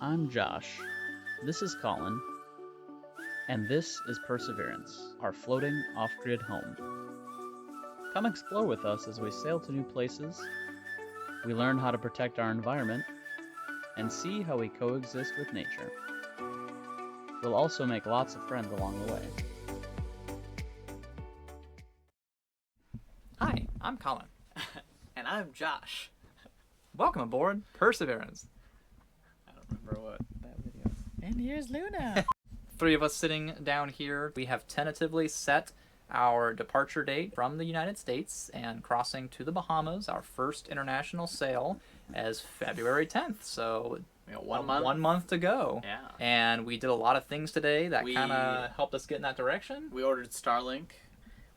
I'm Josh. This is Colin. And this is Perseverance, our floating off-grid home. Come explore with us as we sail to new places, we learn how to protect our environment, and see how we coexist with nature. We'll also make lots of friends along the way. Hi, I'm Colin. And I'm Josh. Welcome aboard Perseverance. I don't remember what that video is. And here's Luna. Three of us sitting down here. We have tentatively set our departure date from the United States and crossing to the Bahamas, our first international sail, as February 10th. So We got 1 month. 1 month to go. Yeah. And we did a lot of things today that We- kind of helped us get in that direction. We ordered Starlink.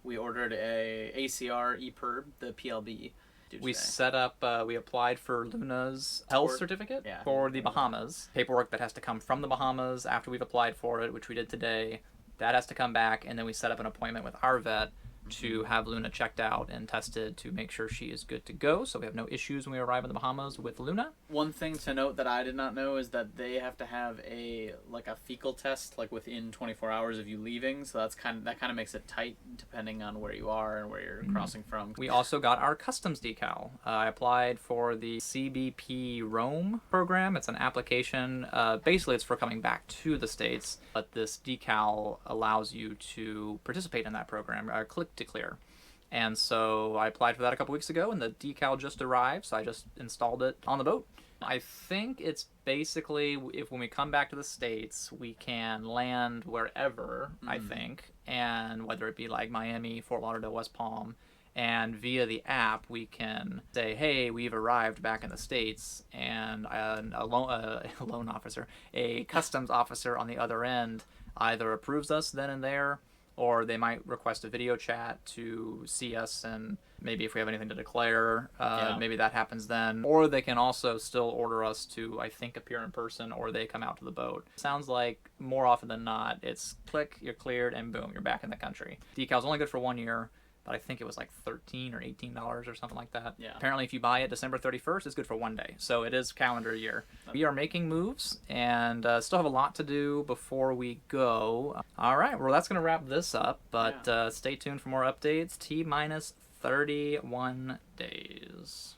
We ordered a ACR EPIRB, the PLB. We set up, we applied for Luna's health For- certificate yeah. for the Bahamas. Paperwork that has to come from the Bahamas after we've applied for it, which we did today. That has to come back, and then we set up an appointment with our vet to have Luna checked out and tested to make sure she is good to go, so we have no issues when we arrive in the Bahamas with Luna. One thing to note that I did not know is that they have to have a fecal test within 24 hours of you leaving. So that kind of makes it tight depending on where you are and where you're crossing from. We also got our customs decal. I applied for the CBP Rome program. It's an application. Basically, it's for coming back to the States, but this decal allows you to participate in that program, click to clear. And so I applied for that a couple weeks ago, and the decal just arrived, so I just installed it on the boat. I think it's basically, when we come back to the States, we can land wherever, I think, and whether it be like Miami, Fort Lauderdale, West Palm, and via the app, we can say, hey, we've arrived back in the States, and a loan officer, a customs officer on the other end either approves us then and there, or they might request a video chat to see us, and maybe if we have anything to declare, maybe that happens then. Or they can also still order us to, I think, appear in person, or they come out to the boat. Sounds like more often than not, it's click, you're cleared, and boom, you're back in the country. Decal's only good for 1 year, but I think it was like $13 or $18 or something like that. Yeah. Apparently, if you buy it December 31st, it's good for 1 day. So it is calendar year. We are making moves and still have a lot to do before we go. All right, well, that's going to wrap this up, but stay tuned for more updates. T-minus 31 days.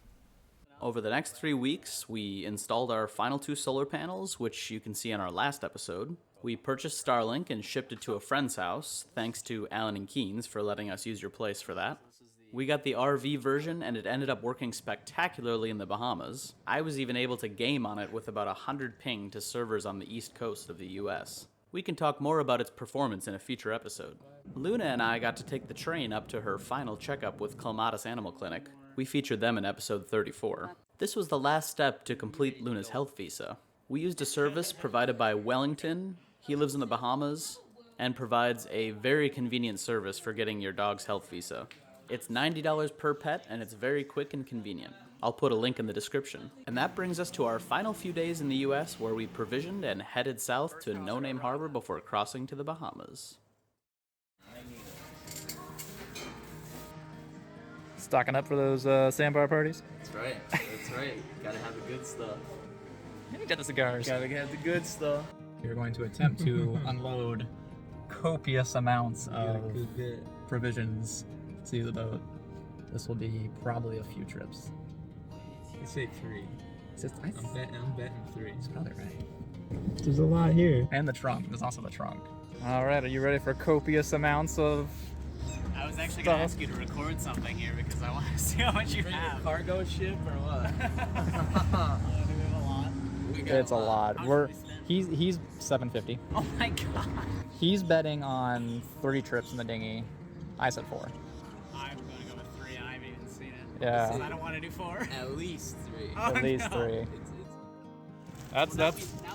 Over the next 3 weeks, we installed our final 2 solar panels, which you can see in our last episode. We purchased Starlink and shipped it to a friend's house, thanks to Alan and Keynes for letting us use your place for that. We got the RV version, and it ended up working spectacularly in the Bahamas. I was even able to game on it with about 100 ping to servers on the east coast of the US. We can talk more about its performance in a future episode. Luna and I got to take the train up to her final checkup with Clematis Animal Clinic. We featured them in episode 34. This was the last step to complete Luna's health visa. We used a service provided by Wellington. He lives in the Bahamas and provides a very convenient service for getting your dog's health visa. It's $90 per pet, and it's very quick and convenient. I'll put a link in the description. And that brings us to our final few days in the US, where we provisioned and headed south to No Name Harbor before crossing to the Bahamas. Stocking up for those sandbar parties? That's right. That's right. Gotta have the good stuff. You get the cigars. Gotta have the good stuff. We're going to attempt to unload copious amounts of provisions to the boat. This will be probably a few trips. You say 3. I'm betting 3. It's probably right. There's a lot here. And the trunk. There's also the trunk. All right, are you ready for copious amounts of I was actually going going to to ask you to record something here because I want to see how much you have. Cargo ship or what? It's a lot. He's $750. Oh my god. He's betting on 3 trips in the dinghy. I said 4. I'm going to go with 3. I haven't even seen it. Yeah. I don't want to do 4. At least 3. At least 3. That's Now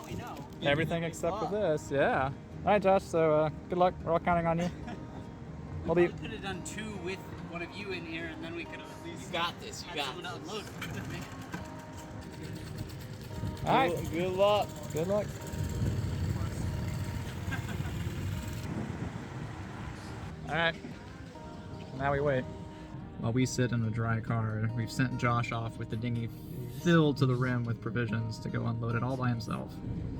we know. everything except for this. Yeah. All right, Josh. So good luck. We're all counting on you. We'll be. could have done 2 with one of you in here, and then we could have at least. You got this. You got this. Unload it. All right. Good luck. Good luck. All right. Now we wait. while we sit in a dry car. We've sent Josh off with the dinghy filled to the rim with provisions to go unload it all by himself.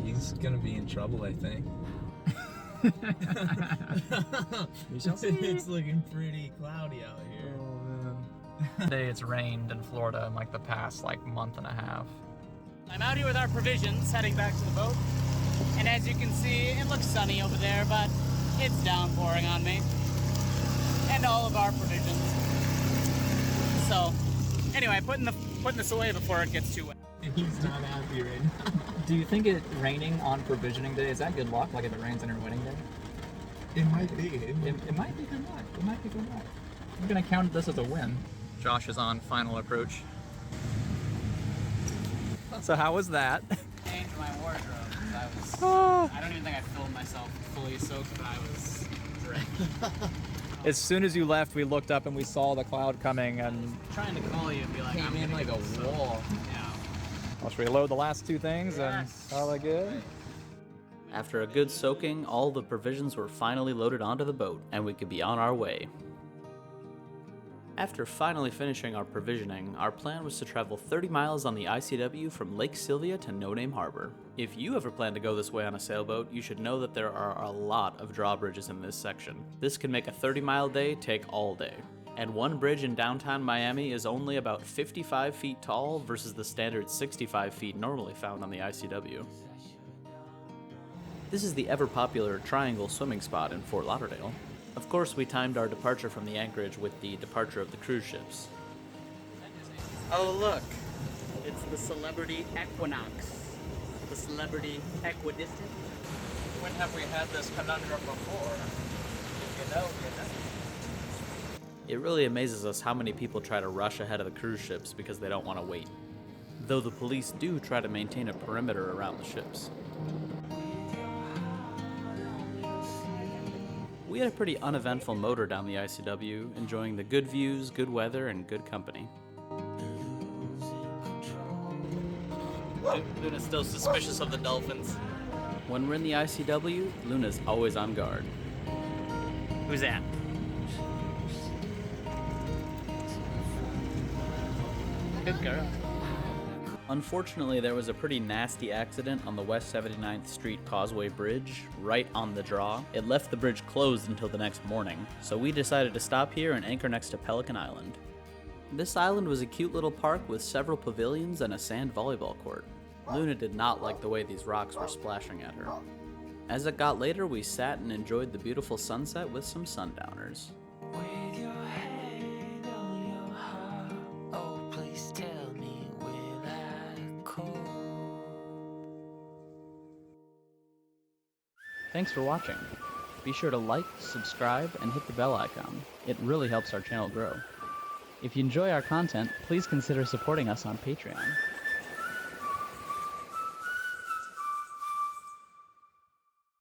He's gonna be in trouble, I think. It's looking pretty cloudy out here. Oh man. Today it's rained in Florida in like the past month and a half. I'm out here with our provisions, heading back to the boat. And as you can see, it looks sunny over there, but it's downpouring on me. And all of our provisions. So, anyway, putting this away before it gets too wet. He's not happy right now. Do you think it raining on provisioning day, is that good luck? Like if it rains on your wedding day? It might be. It might be good luck. It might be good luck. I'm gonna count this as a win. Josh is on final approach. So how was that? Changed my wardrobe. I don't even think I filmed myself fully soaked, but I was drenched. As soon as you left, we looked up and we saw the cloud coming, and Trying to call you and be like, Came I'm in gonna like get a soaked. wall. Yeah. I'll reload the last two things and all good. After a good soaking, all the provisions were finally loaded onto the boat, and we could be on our way. After finally finishing our provisioning, our plan was to travel 30 miles on the ICW from Lake Sylvia to No Name Harbor. If you ever plan to go this way on a sailboat, you should know that there are a lot of drawbridges in this section. This can make a 30-mile day take all day. And one bridge in downtown Miami is only about 55 feet tall versus the standard 65 feet normally found on the ICW. This is the ever-popular Triangle swimming spot in Fort Lauderdale. Of course, we timed our departure from the anchorage with the departure of the cruise ships. Oh, look. It's the Celebrity Equinox. The Celebrity Equidistant. When have we had this conundrum before? You know. It really amazes us how many people try to rush ahead of the cruise ships because they don't want to wait. Though the police do try to maintain a perimeter around the ships. We had a pretty uneventful motor down the ICW, enjoying the good views, good weather, and good company. Luna's still suspicious of the dolphins. When we're in the ICW, Luna's always on guard. Who's that? Good girl. Unfortunately, there was a pretty nasty accident on the West 79th Street Causeway Bridge, right on the draw. It left the bridge closed until the next morning, so we decided to stop here and anchor next to Pelican Island. This island was a cute little park with several pavilions and a sand volleyball court. Luna did not like the way these rocks were splashing at her. As it got later, we sat and enjoyed the beautiful sunset with some sundowners. With your hand on your heart, oh please tell me, will I call? Thanks for watching. Be sure to like, subscribe, and hit the bell icon. It really helps our channel grow. If you enjoy our content, please consider supporting us on Patreon.